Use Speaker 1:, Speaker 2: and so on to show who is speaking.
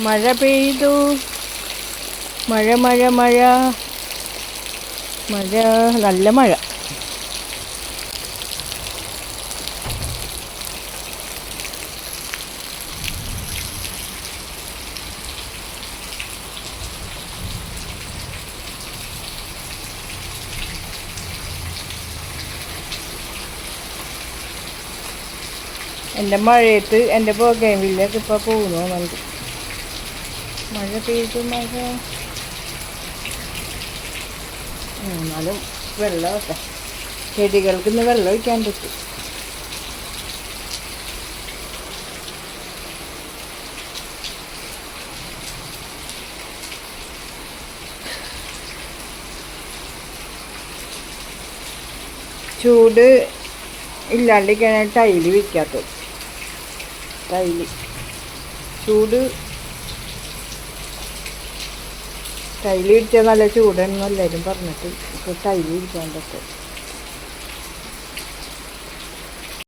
Speaker 1: മഴ പെയ്തു. മഴ മഴ മഴ മഴ, നല്ല മഴ. എൻ്റെ മഴയത്ത് എൻ്റെ ബൊഗെയിൻവില്ലയൊക്കെ ഇപ്പോൾ പോകുന്നു. നമുക്ക് മഴ പെയ്തു. മഴ എന്നാലും വെള്ളമൊക്കെ ചെടികൾക്ക് ഇന്ന് വെള്ളം ഒഴിക്കാൻ പറ്റും. ചൂട് ഇല്ലാണ്ടിരിക്കാനാണ് ടൈല് വിൽക്കാത്തത്. ടൈല് ഇടിച്ചാൽ നല്ല ചൂടാണെന്ന് എല്ലാവരും പറഞ്ഞിട്ട് ഇപ്പോൾ ടൈല് ഇരിക്കാൻ പറ്റും.